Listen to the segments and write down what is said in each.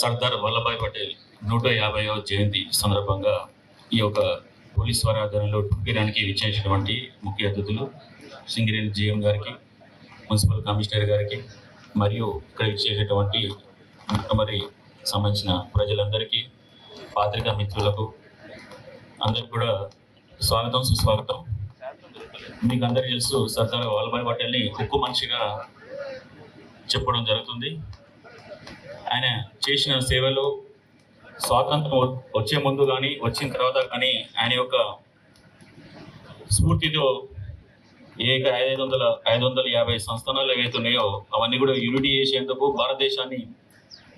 సర్దార్ వల్లభాయ్ పటేల్ 150వ జయంతి సందర్భంగా ఈ యొక్క పోలీస్ వారి ఆధ్వర్యంలో టూకిరానికి విచ్చేసినటువంటి ముఖ్య అతిథులు సింగరేణి జీఎం గారికి, మున్సిపల్ కమిషనర్ గారికి మరియు ఇక్కడ విచ్చేసేటువంటి మరి సంబంధించిన ప్రజలందరికీ, పాత్రికా మిత్రులకు అందరికి కూడా స్వాగతం, సుస్వాగతం. మీకు అందరికీ తెలుసు, సర్దార్ వల్లభాయ్ పటేల్ని ఉక్కు మనిషిగా చెప్పడం జరుగుతుంది. ఆయన చేసిన సేవలు స్వాతంత్రం వచ్చే ముందు కానీ వచ్చిన తర్వాత కానీ ఆయన యొక్క స్ఫూర్తితో 550 సంస్థానాలు ఏవైతున్నాయో అవన్నీ కూడా యూనిటీ చేసేందుకు, భారతదేశాన్ని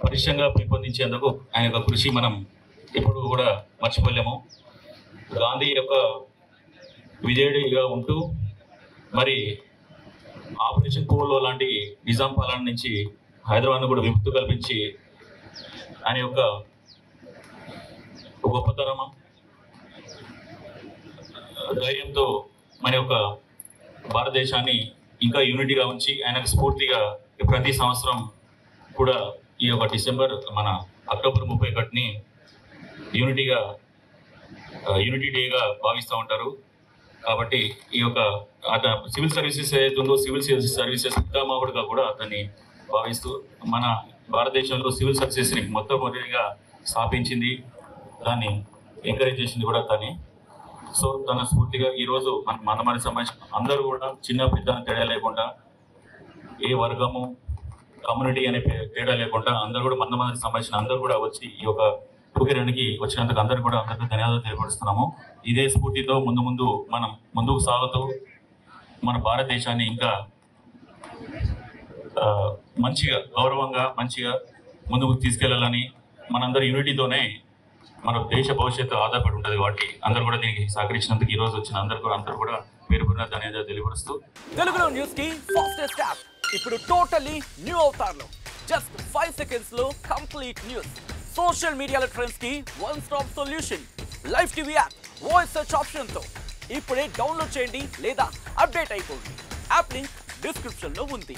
పటిష్టంగా పెంపొందించేందుకు ఆయన యొక్క కృషి మనం ఎప్పుడు కూడా మర్చిపోలేము. గాంధీ యొక్క విధేయుడిగా ఉంటూ మరి ఆపరేషన్ పోలో లాంటి నిజాం పాలన నుంచి హైదరాబాద్ను కూడా విముక్తి కల్పించి ఆయన యొక్క గొప్పతనం, ధైర్యంతో మన యొక్క భారతదేశాన్ని ఇంకా యూనిటీగా ఉంచి ఆయనకు స్ఫూర్తిగా ప్రతి సంవత్సరం కూడా ఈ యొక్క మన అక్టోబర్ 31ని యూనిటీ డేగా భావిస్తూ ఉంటారు. కాబట్టి ఈ యొక్క సివిల్ సర్వీసెస్ ఏదైతే ఉందో సివిల్ సర్వీసెస్ పితామహుడుగా కూడా అతన్ని భావిస్తూ మన భారతదేశంలో సివిల్ సర్వీసెస్ని మొట్టమొదటిగా స్థాపించింది, దాన్ని ఎంకరేజ్ చేసింది కూడా తనే. సో తన స్ఫూర్తిగా ఈరోజు మన సంబంధించిన అందరూ కూడా చిన్న పెద్ద తేడా లేకుండా, ఏ వర్గము కమ్యూనిటీ అనే తేడా లేకుండా అందరూ కూడా మందికి సంబంధించిన అందరూ కూడా వచ్చి ఈ యొక్క టూకిరానికి వచ్చినందుకు అందరికీ ధన్యవాదాలు తెలియపరుస్తున్నాము. ఇదే స్ఫూర్తితో మనం ముందుకు సాగుతూ మన భారతదేశాన్ని ఇంకా మంచిగా, గౌరవంగా, మంచిగా ముందుకు తీసుకెళ్లాలని, మనందరి యూనిటీతోనే మన దేశ భవిష్యత్తు ఆధారపడి ఉంటుంది. కాబట్టి అందరూ కూడా దీనికి సహకరించినందుకు ఈ రోజు వచ్చిన అందరూ కూడా పేరు పేరున ధన్యవాదాలు తెలియపరుస్తూ, తెలుగులో న్యూస్ కి ఫాస్టెస్ట్ యాప్ ఇప్పుడు టోటల్లీ న్యూ అవతార్లో జస్ట్ 5 seconds లో కంప్లీట్ న్యూస్. సోషల్ మీడియాలో ట్రెండ్స్ కి one stop solution. Live TV app voice search option తో ఇప్పుడే డౌన్లోడ్ చేయండి లేదా అప్డేట్ అయిపోండి. యాప్ లింక్ డిస్క్రిప్షన్ లో ఉంది.